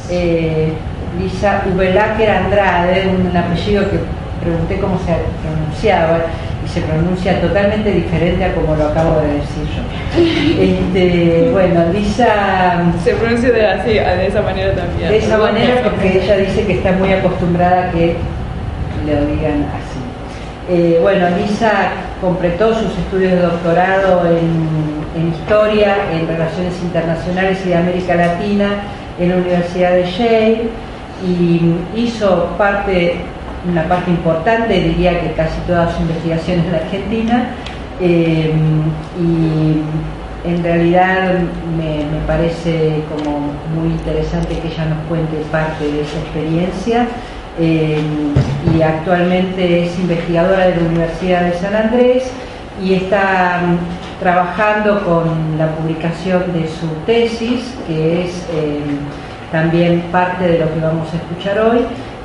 Lisa Ubelacker Andrade, un apellido que pregunté cómo se pronunciaba y se pronuncia totalmente diferente a como lo acabo de decir yo. Bueno, Lisa se pronuncia de esa manera también. De esa manera porque ella dice que está muy acostumbrada a que le digan así. Bueno, Lisa completó sus estudios de doctorado en Historia, en Relaciones Internacionales y de América Latina en la Universidad de Yale y hizo una parte importante, diría que casi toda su investigación en la Argentina, y en realidad me parece como muy interesante que ella nos cuente parte de esa experiencia. Y actualmente es investigadora de la Universidad de San Andrés y está trabajando con la publicación de su tesis, que es también parte de lo que vamos a escuchar hoy,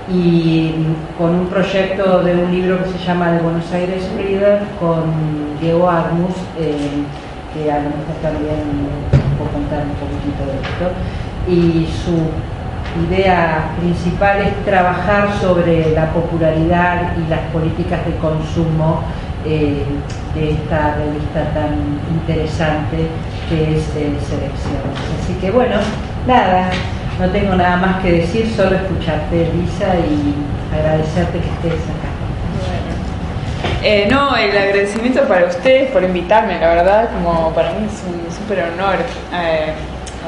y con un proyecto de un libro que se llama The Buenos Aires Reader con Diego Armus, que a lo mejor también puedo contar un poquitito de esto. Y su idea principal es trabajar sobre la popularidad y las políticas de consumo de esta revista tan interesante que es Selecciones. Así que bueno, nada, no tengo nada más que decir, solo escucharte, Lisa, y agradecerte que estés acá. Bueno. No, el agradecimiento para ustedes por invitarme, la verdad, como para mí es un súper honor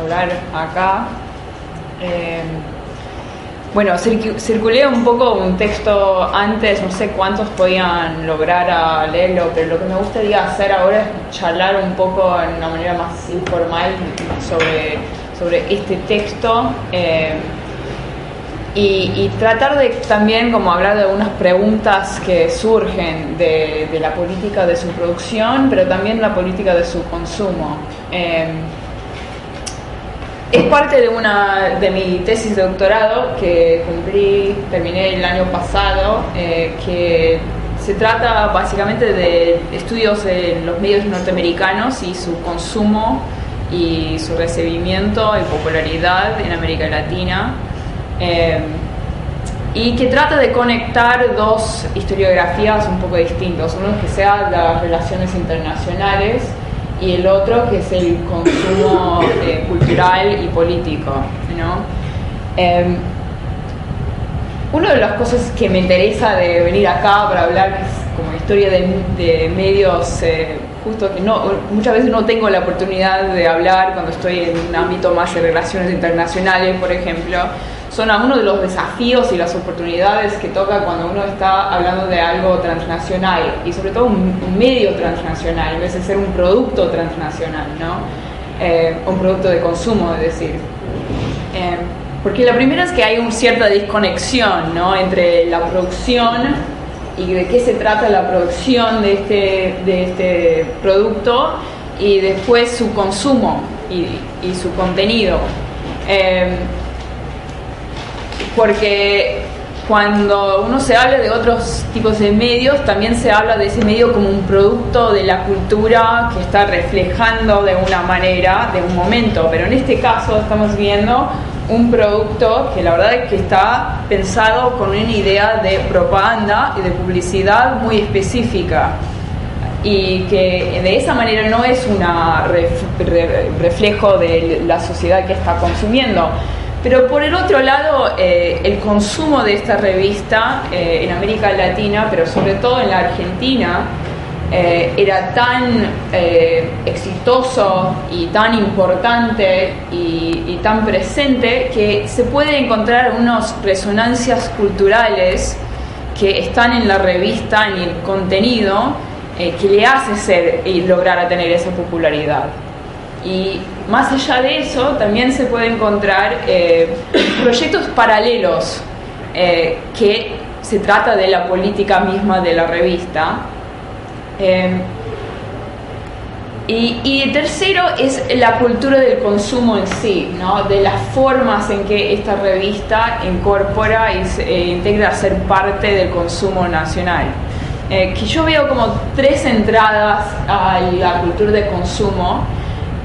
hablar acá. Bueno, circulé un poco un texto antes, no sé cuántos podían lograr leerlo, pero lo que me gustaría hacer ahora es charlar un poco en una manera más informal sobre este texto y tratar de también como hablar de algunas preguntas que surgen de la política de su producción, pero también la política de su consumo. Es parte de mi tesis de doctorado que terminé el año pasado, que se trata básicamente de estudios en los medios norteamericanos y su consumo y su recibimiento y popularidad en América Latina, y que trata de conectar dos historiografías un poco distintas, uno que sea las relaciones internacionales y el otro que es el consumo cultural y político, ¿no? Una de las cosas que me interesa de venir acá para hablar, que es como historia de medios, justo que muchas veces no tengo la oportunidad de hablar cuando estoy en un ámbito más de relaciones internacionales, por ejemplo, son algunos de los desafíos y las oportunidades que toca cuando uno está hablando de algo transnacional y sobre todo un medio transnacional, en vez de ser un producto transnacional, ¿no? Un producto de consumo, es decir. Porque la primera es que hay una cierta desconexión, ¿no?, entre la producción y de qué se trata la producción de este producto y después su consumo y su contenido. Porque cuando uno se habla de otros tipos de medios, también se habla de ese medio como un producto de la cultura que está reflejando de una manera, de un momento, pero en este caso estamos viendo un producto que la verdad es que está pensado con una idea de propaganda y de publicidad muy específica y que de esa manera no es un reflejo de la sociedad que está consumiendo. Pero por el otro lado, el consumo de esta revista en América Latina, pero sobre todo en la Argentina, era tan exitoso y tan importante y tan presente que se puede encontrar unas resonancias culturales que están en la revista, en el contenido, que le hace ser y lograr a tener esa popularidad. Y más allá de eso, también se puede encontrar proyectos paralelos que se trata de la política misma de la revista. Y el tercero es la cultura del consumo en sí, ¿no?, de las formas en que esta revista incorpora y integra a ser parte del consumo nacional. Que yo veo como tres entradas a la cultura de consumo.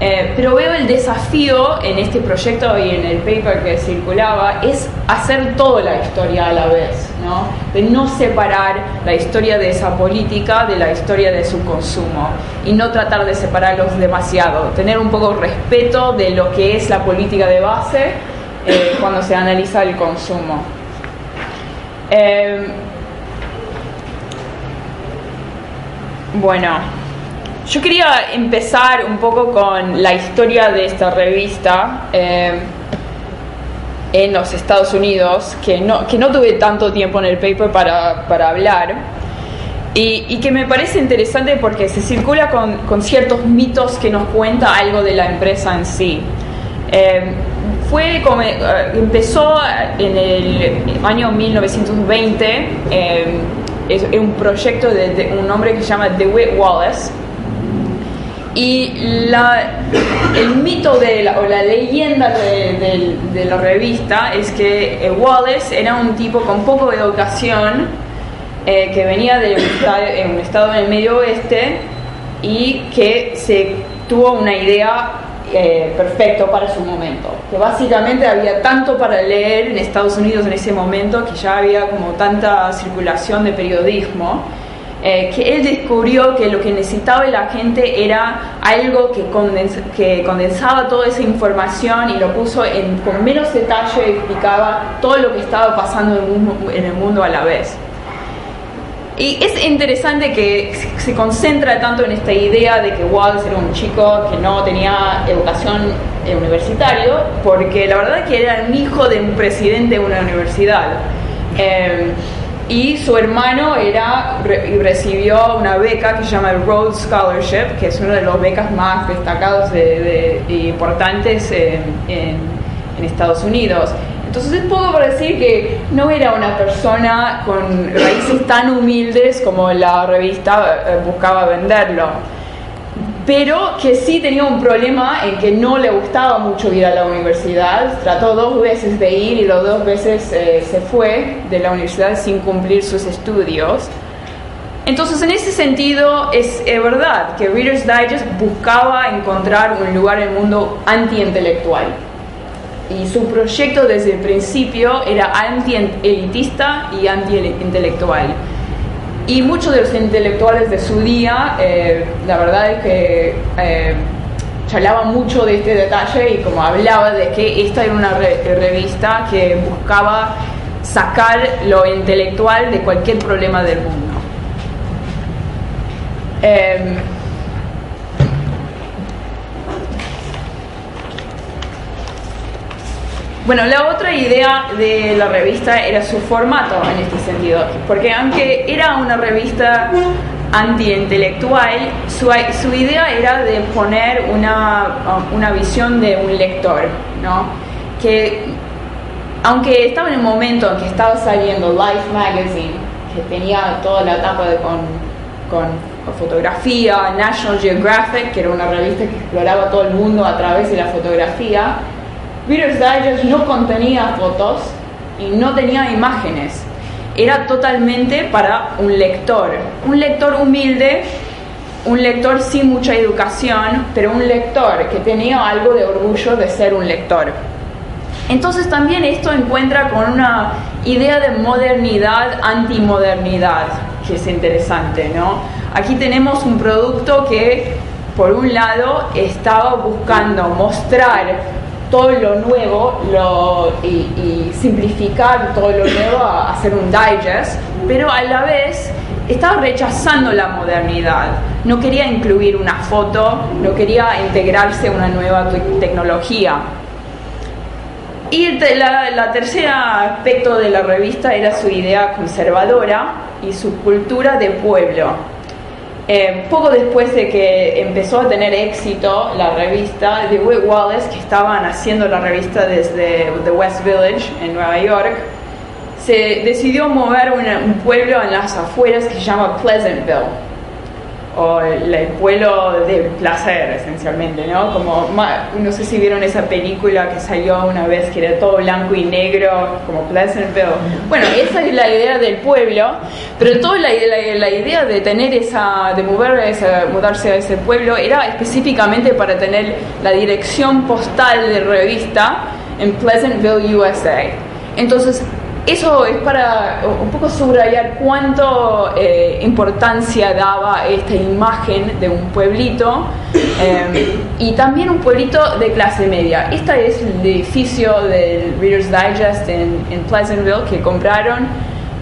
Pero veo el desafío en este proyecto y en el paper que circulaba es hacer toda la historia a la vez, ¿no? De no separar la historia de esa política de la historia de su consumo y no tratar de separarlos demasiado, tener un poco respeto de lo que es la política de base cuando se analiza el consumo. Bueno, yo quería empezar un poco con la historia de esta revista en los Estados Unidos, que no tuve tanto tiempo en el paper para hablar, y que me parece interesante porque se circula con ciertos mitos que nos cuenta algo de la empresa en sí. Empezó en el año 1920, es un proyecto de un hombre que se llama DeWitt Wallace. Y el mito o la leyenda de la revista es que Wallace era un tipo con poco educación que venía de un estado en el medio oeste y que tuvo una idea perfecta para su momento. Que básicamente había tanto para leer en Estados Unidos en ese momento, que ya había como tanta circulación de periodismo, que él descubrió que lo que necesitaba la gente era algo que condensaba toda esa información y lo puso con menos detalle y explicaba todo lo que estaba pasando en el mundo a la vez. Y es interesante que se concentra tanto en esta idea de que Wallace era un chico que no tenía educación universitaria, porque la verdad es que era un hijo de un presidente de una universidad. Y su hermano recibió una beca que se llama el Rhodes Scholarship, que es una de las becas más destacadas y importantes en Estados Unidos. Entonces es poco para decir que no era una persona con raíces tan humildes como la revista buscaba venderlo, pero que sí tenía un problema en que no le gustaba mucho ir a la universidad. Trató 2 veces de ir y las 2 veces se fue de la universidad sin cumplir sus estudios. Entonces, en ese sentido, es verdad que Reader's Digest buscaba encontrar un lugar en el mundo anti-intelectual. Y su proyecto desde el principio era anti-elitista y anti-intelectual. Y muchos de los intelectuales de su día, la verdad es que charlaban mucho de este detalle y como hablaba de que esta era una revista que buscaba sacar lo intelectual de cualquier problema del mundo. Bueno, la otra idea de la revista era su formato en este sentido, porque aunque era una revista anti-intelectual, su idea era de poner una visión de un lector, ¿no? Que aunque estaba en el momento en que estaba saliendo Life Magazine, que tenía toda la etapa con fotografía, National Geographic, que era una revista que exploraba todo el mundo a través de la fotografía, Reader's Digest no contenía fotos y no tenía imágenes. Era totalmente para un lector humilde, un lector sin mucha educación, pero un lector que tenía algo de orgullo de ser un lector. Entonces también esto encuentra con una idea de modernidad, antimodernidad, que es interesante, ¿no? Aquí tenemos un producto que, por un lado, estaba buscando mostrar todo lo nuevo y simplificar todo lo nuevo a hacer un digest, pero a la vez estaba rechazando la modernidad. No quería incluir una foto, no quería integrarse a una nueva tecnología. Y el tercer aspecto de la revista era su idea conservadora y su cultura de pueblo. Poco después de que empezó a tener éxito la revista, DeWitt Wallace, que estaban haciendo la revista desde The West Village en Nueva York, se decidió mover un pueblo en las afueras que se llama Pleasantville. o el pueblo del placer, esencialmente, ¿no? Como, no sé si vieron esa película que salió una vez que era todo blanco y negro, como Pleasantville. Bueno, esa es la idea del pueblo, pero toda la idea de tener de mudarse a ese pueblo era específicamente para tener la dirección postal de revista en Pleasantville, USA. Entonces, eso es para un poco subrayar cuánto importancia daba esta imagen de un pueblito y también un pueblito de clase media. Este es el edificio del Reader's Digest en Pleasantville que compraron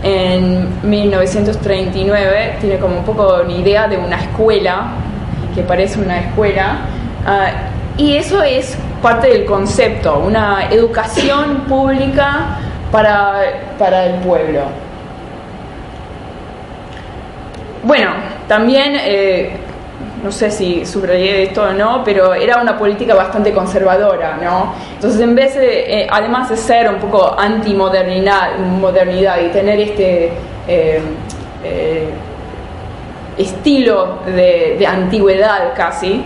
en 1939. Tiene como un poco una idea de una escuela, que parece una escuela, y eso es parte del concepto, una educación pública para el pueblo. Bueno, también, no sé si subrayé esto o no, pero era una política bastante conservadora, ¿no? Entonces, en vez de, además de ser un poco modernidad y tener este estilo de antigüedad casi,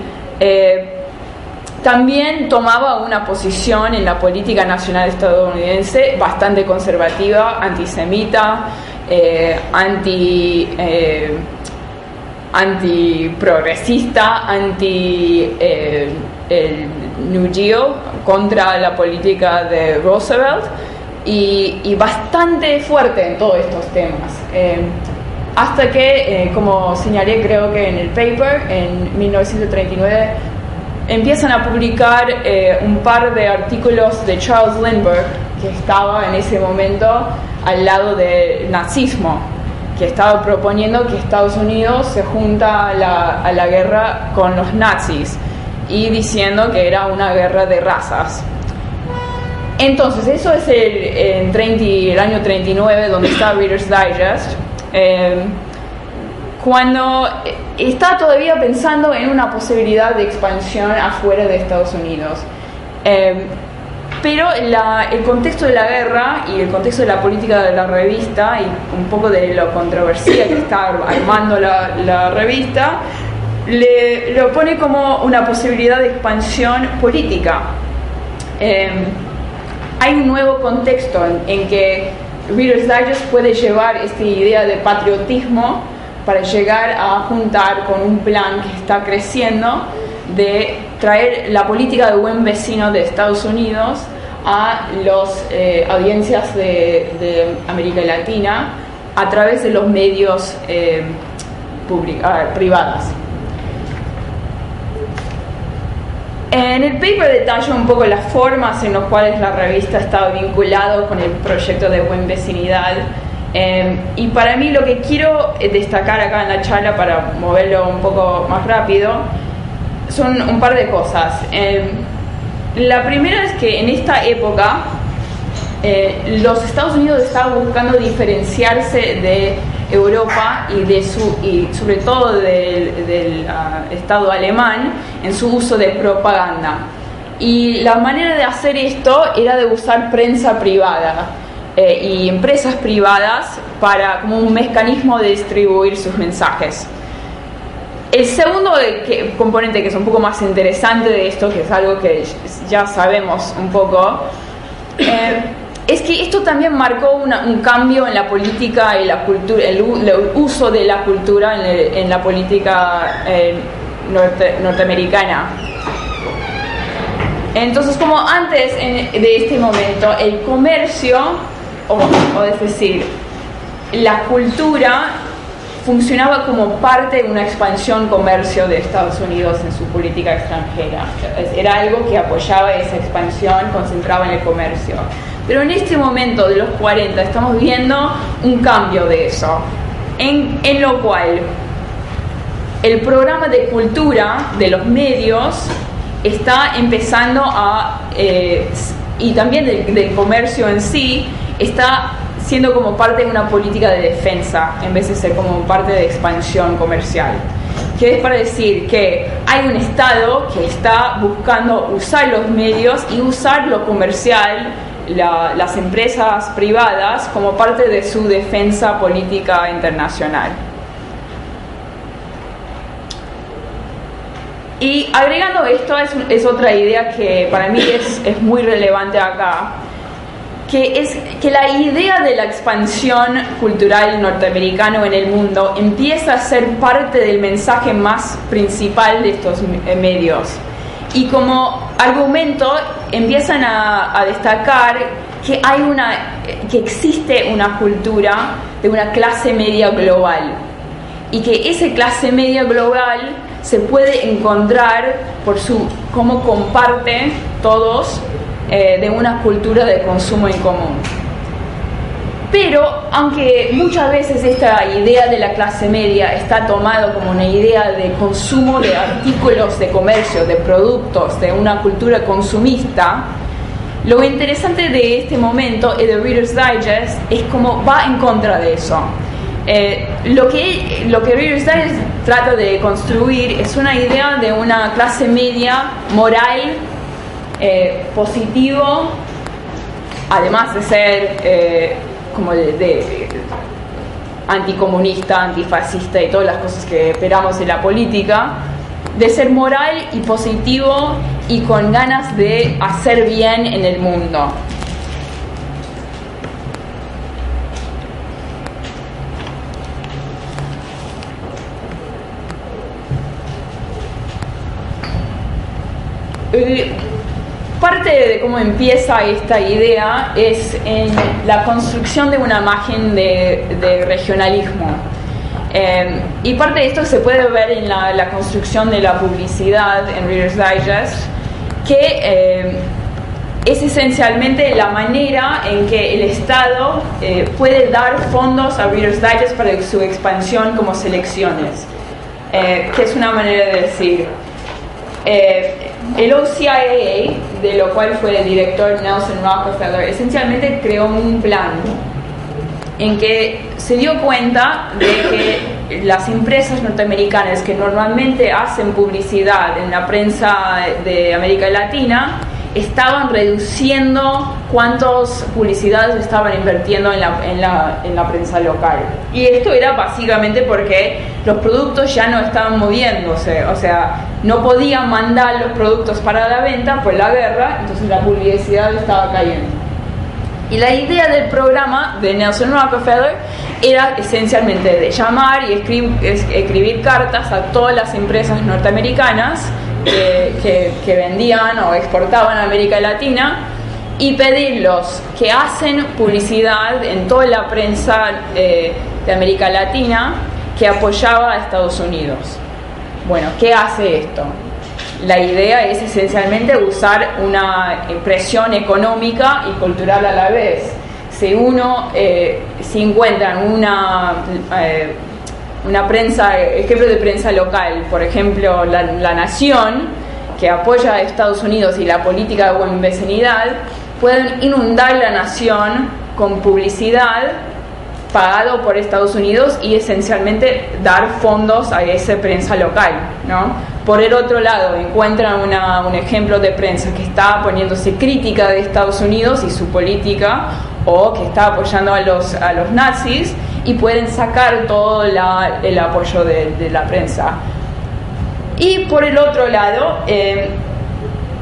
también tomaba una posición en la política nacional estadounidense bastante conservativa, antisemita, antiprogresista, el New Deal, contra la política de Roosevelt y bastante fuerte en todos estos temas. Hasta que, como señalé creo que en el paper, en 1939, empiezan a publicar un par de artículos de Charles Lindbergh, que estaba en ese momento al lado del nazismo, que estaba proponiendo que Estados Unidos se junta a la guerra con los nazis y diciendo que era una guerra de razas. Entonces, eso es el año 39, donde está Reader's Digest, cuando está todavía pensando en una posibilidad de expansión afuera de Estados Unidos. Pero el contexto de la guerra y el contexto de la política de la revista y un poco de la controversia que está armando la revista lo pone como una posibilidad de expansión política. Hay un nuevo contexto en que Reader's Digest puede llevar esta idea de patriotismo para llegar a juntar con un plan que está creciendo de traer la política de buen vecino de Estados Unidos a las audiencias de América Latina a través de los medios privados. En el paper detallo un poco las formas en las cuales la revista estaba vinculada con el proyecto de buen vecinidad. Y para mí lo que quiero destacar acá en la charla, para moverlo un poco más rápido, son un par de cosas. La primera es que en esta época los Estados Unidos estaban buscando diferenciarse de Europa y sobre todo del Estado alemán en su uso de propaganda. Y la manera de hacer esto era de usar prensa privada y empresas privadas como un mecanismo de distribuir sus mensajes. El segundo componente, que es un poco más interesante de esto, que es algo que ya sabemos un poco, es que esto también marcó un cambio en la política y la cultura, el uso de la cultura en la política norteamericana. Entonces, como antes de este momento, el comercio, o es decir, la cultura funcionaba como parte de una expansión comercio de Estados Unidos en su política extranjera. Era algo que apoyaba esa expansión, concentraba en el comercio. Pero en este momento de los 40 estamos viendo un cambio de eso, en lo cual el programa de cultura de los medios está empezando y también del comercio en sí, está siendo como parte de una política de defensa en vez de ser como parte de expansión comercial. Que es para decir que hay un Estado que está buscando usar los medios y usar lo comercial, las empresas privadas, como parte de su defensa política internacional. Y agregando esto es otra idea que para mí es muy relevante acá, que es que la idea de la expansión cultural norteamericana en el mundo empieza a ser parte del mensaje más principal de estos medios. Y como argumento empiezan a destacar que existe una cultura de una clase media global y que esa clase media global se puede encontrar por cómo comparte todos de una cultura de consumo en común. Pero aunque muchas veces esta idea de la clase media está tomada como una idea de consumo de artículos de comercio, de productos, de una cultura consumista, lo interesante de este momento de Reader's Digest es cómo va en contra de eso. Lo que Reader's Digest trata de construir es una idea de una clase media moral, positivo, además de ser como de anticomunista, antifascista y todas las cosas que esperamos en la política, de ser moral y positivo y con ganas de hacer bien en el mundo. Parte de cómo empieza esta idea es en la construcción de una imagen de regionalismo. Y parte de esto se puede ver en la construcción de la publicidad en Reader's Digest, que es esencialmente la manera en que el Estado puede dar fondos a Reader's Digest para su expansión como selecciones, que es una manera de decir. El OCIAA, de lo cual fue el director Nelson Rockefeller, esencialmente creó un plan en que se dio cuenta de que las empresas norteamericanas que normalmente hacen publicidad en la prensa de América Latina estaban reduciendo cuántas publicidades estaban invirtiendo en la prensa local. Y esto era básicamente porque los productos ya no estaban moviéndose, o sea, no podían mandar los productos para la venta por la guerra, entonces la publicidad estaba cayendo. Y la idea del programa de Nelson Rockefeller era esencialmente de llamar y escribir cartas a todas las empresas norteamericanas que vendían o exportaban a América Latina y pedirlos que hacen publicidad en toda la prensa de América Latina que apoyaba a Estados Unidos. Bueno, ¿qué hace esto? La idea es esencialmente usar una presión económica y cultural a la vez. Si encuentran una prensa, ejemplo de prensa local, por ejemplo la Nación, que apoya a Estados Unidos y la política de buena vecinidad, pueden inundar la Nación con publicidad pagado por Estados Unidos y esencialmente dar fondos a esa prensa local, ¿no? Por el otro lado, encuentran un ejemplo de prensa que está poniéndose crítica de Estados Unidos y su política, o que está apoyando a los nazis, y pueden sacar todo el apoyo de la prensa. Y por el otro lado,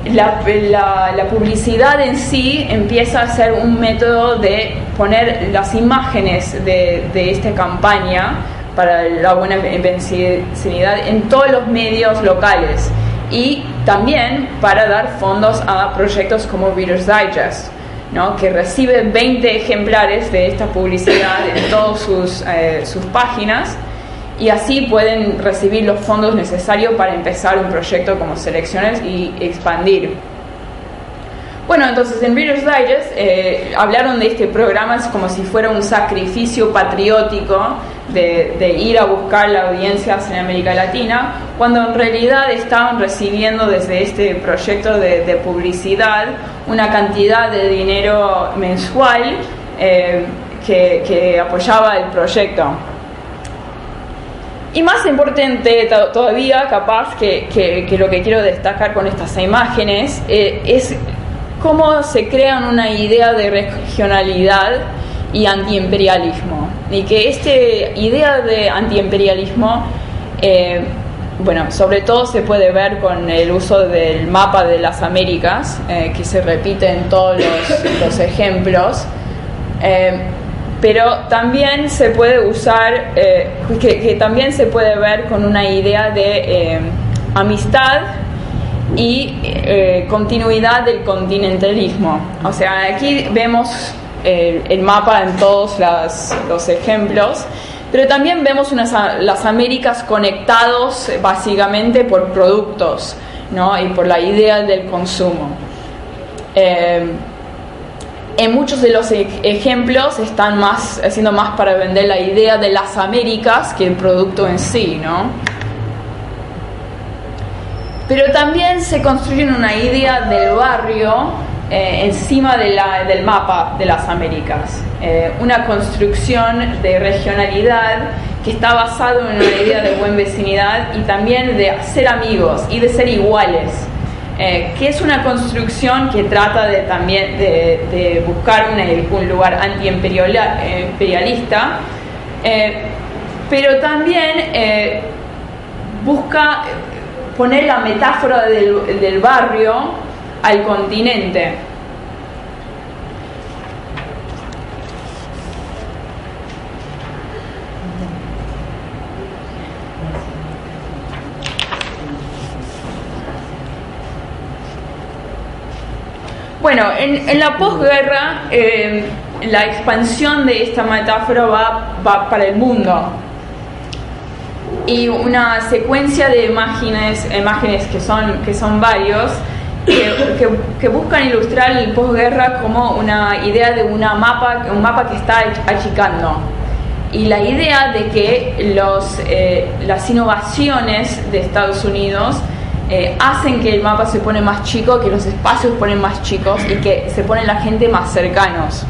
la publicidad en sí empieza a ser un método de poner las imágenes de esta campaña para la buena vecinidad en todos los medios locales, y también para dar fondos a proyectos como Reader's Digest, ¿no? Que recibe 20 ejemplares de esta publicidad en todas sus páginas, y así pueden recibir los fondos necesarios para empezar un proyecto como Selecciones y expandir. Bueno, entonces en Reader's Digest hablaron de este programa como si fuera un sacrificio patriótico de ir a buscar las audiencias en América Latina, cuando en realidad estaban recibiendo desde este proyecto de publicidad una cantidad de dinero mensual que apoyaba el proyecto. Y más importante todavía, capaz, que lo que quiero destacar con estas imágenes es cómo se crean una idea de regionalidad y antiimperialismo. Y que esta idea de antiimperialismo bueno, sobre todo se puede ver con el uso del mapa de las Américas, que se repite en todos los ejemplos, pero también se puede usar, que también se puede ver con una idea de amistad y continuidad del continentalismo. O sea, aquí vemos el mapa en todos los ejemplos, pero también vemos las Américas conectados básicamente por productos, ¿no? Y por la idea del consumo. En muchos de los ejemplos están haciendo más para vender la idea de las Américas que el producto en sí, ¿no? Pero también se construye una idea del barrio encima del mapa de las Américas, una construcción de regionalidad que está basado en una idea de buen vecinidad y también de ser amigos y de ser iguales, que es una construcción que trata también de buscar un lugar antiimperialista, pero también busca poner la metáfora del barrio al continente. Bueno, en la posguerra la expansión de esta metáfora va para el mundo, y una secuencia de imágenes que son varios, que buscan ilustrar el posguerra como una idea de un mapa que está achicando, y la idea de que las innovaciones de Estados Unidos hacen que el mapa se pone más chico, que los espacios se ponen más chicos y que se pone la gente más cercanos.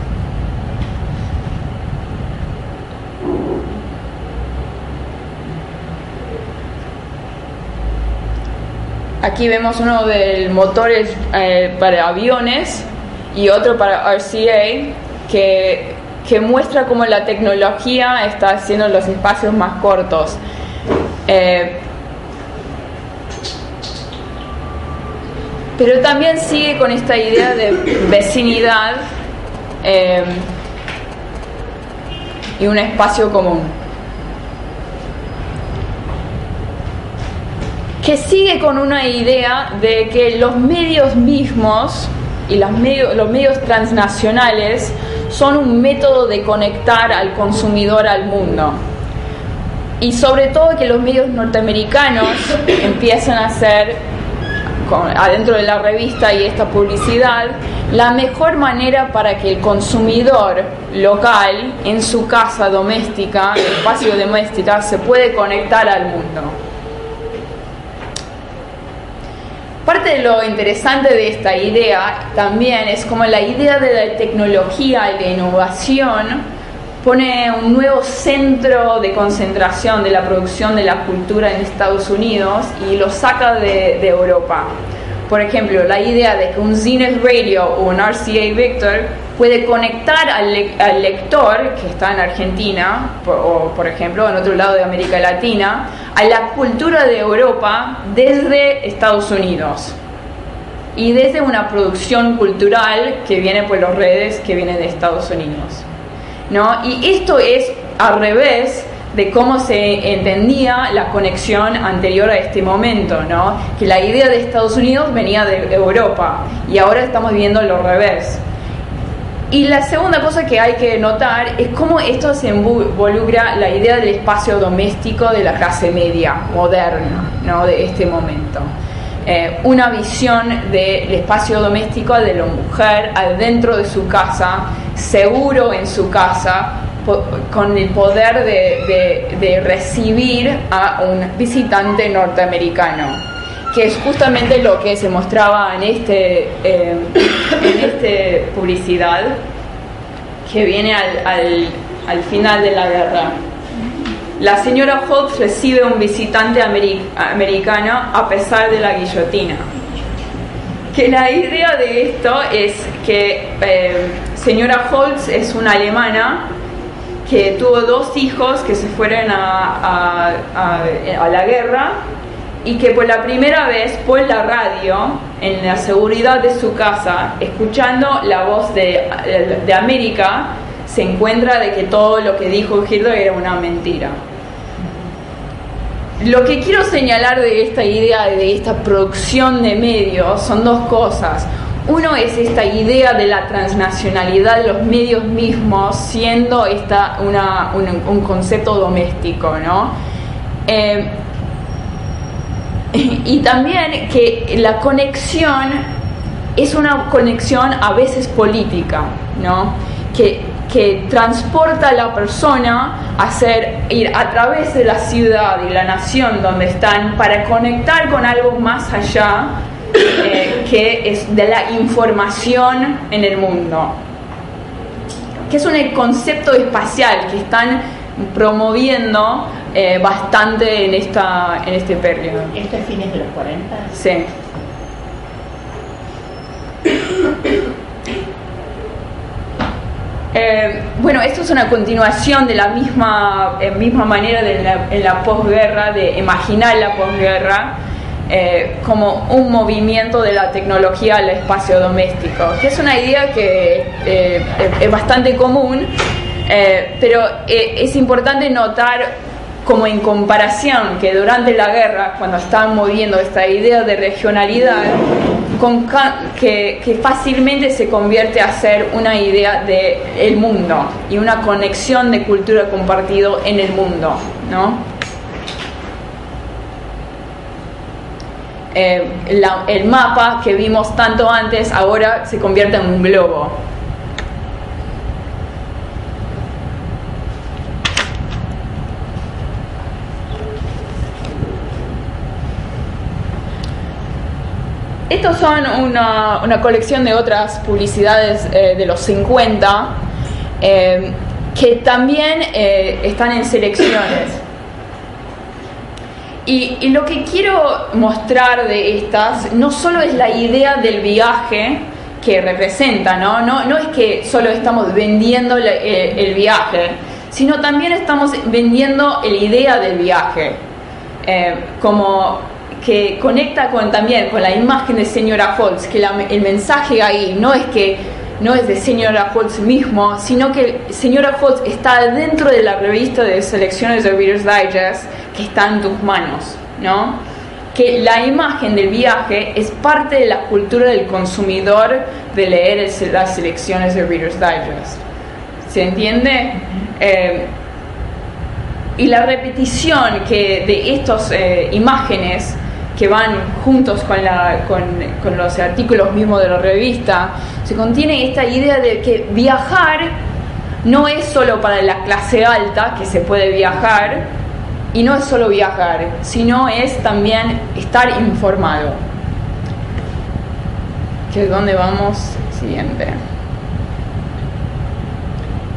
Aquí vemos uno de motores para aviones y otro para RCA, que muestra cómo la tecnología está haciendo los espacios más cortos. Pero también sigue con esta idea de vecinidad y un espacio común, que sigue con una idea de que los medios mismos y los medios transnacionales son un método de conectar al consumidor al mundo, y sobre todo que los medios norteamericanos empiezan a ser, adentro de la revista y esta publicidad, la mejor manera para que el consumidor local en su casa doméstica, el espacio doméstico, se puede conectar al mundo. Parte de lo interesante de esta idea también es como la idea de la tecnología y la innovación pone un nuevo centro de concentración de la producción de la cultura en Estados Unidos y lo saca de Europa. Por ejemplo, la idea de que un Zenith Radio o un RCA Victor puede conectar al lector que está en Argentina o, por ejemplo, en otro lado de América Latina, a la cultura de Europa desde Estados Unidos y desde una producción cultural que viene por las redes, que viene de Estados Unidos, ¿no? Y esto es al revés de cómo se entendía la conexión anterior a este momento, ¿no? Que la idea de Estados Unidos venía de Europa y ahora estamos viendo lo revés. Y la segunda cosa que hay que notar es cómo esto se involucra la idea del espacio doméstico de la clase media moderna, ¿no? De este momento. Una visión del espacio doméstico de la mujer adentro de su casa, seguro en su casa, con el poder de recibir a un visitante norteamericano, que es justamente lo que se mostraba en esta publicidad que viene al final de la guerra. La señora Holtz recibe un visitante americano a pesar de la guillotina. Que la idea de esto es que señora Holtz es una alemana que tuvo 2 hijos que se fueron a la guerra, y que por la primera vez por la radio, en la seguridad de su casa, escuchando la voz de América, se encuentra de que todo lo que dijo Hitler era una mentira. Lo que quiero señalar de esta idea, de esta producción de medios, son dos cosas. Uno es esta idea de la transnacionalidad de los medios mismos siendo un concepto doméstico, ¿no? Y también que la conexión es una conexión a veces política, ¿no? Que transporta a la persona a ir a través de la ciudad y la nación donde están para conectar con algo más allá que es de la información en el mundo, que es un concepto espacial que están promoviendo bastante en este periodo. ¿Esto es fines de los 40? Sí. Bueno, esto es una continuación de la misma manera en la posguerra, de imaginar la posguerra como un movimiento de la tecnología al espacio doméstico, que es una idea que es bastante común, pero es importante notar como en comparación que durante la guerra, cuando estaban moviendo esta idea de regionalidad, que fácilmente se convierte a ser una idea del mundo y una conexión de cultura compartido en el mundo, ¿no? El mapa que vimos tanto antes ahora se convierte en un globo. Estos son una colección de otras publicidades de los 50 que también están en selecciones. Y lo que quiero mostrar de estas no solo es la idea del viaje que representa, no es que solo estamos vendiendo el viaje, sino también estamos vendiendo la idea del viaje, como que conecta también con la imagen de Señora Holtz, que el mensaje ahí no es de Señora Holtz mismo, sino que Señora Holtz está dentro de la revista de selecciones de Reader's Digest que está en tus manos, ¿no? Que la imagen del viaje es parte de la cultura del consumidor de leer las selecciones de Reader's Digest. ¿Se entiende? Y la repetición de estas imágenes que van juntos con los artículos mismos de la revista, se contiene esta idea de que viajar no es solo para la clase alta, que se puede viajar, y no es solo viajar, sino es también estar informado. ¿Que es donde vamos? Siguiente.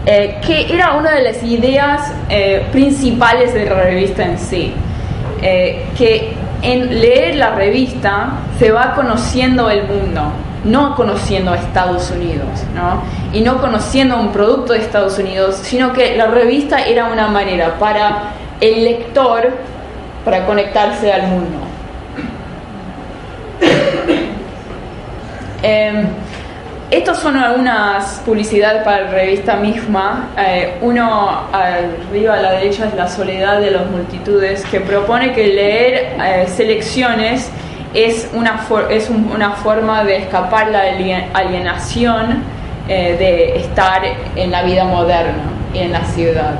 Que era una de las ideas principales de la revista en sí, que en leer la revista se va conociendo el mundo, no conociendo a Estados Unidos, ¿no? Y no conociendo un producto de Estados Unidos, sino que la revista era una manera para el lector para conectarse al mundo. Estas son algunas publicidades para la revista misma. Uno arriba a la derecha es La soledad de las multitudes, que propone que leer selecciones es una forma de escapar la alienación de estar en la vida moderna y en la ciudad.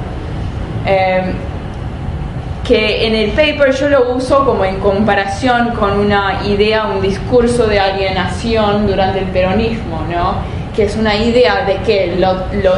Que en el paper yo lo uso como en comparación con una idea, un discurso de alienación durante el peronismo, ¿no? Que es una idea de que lo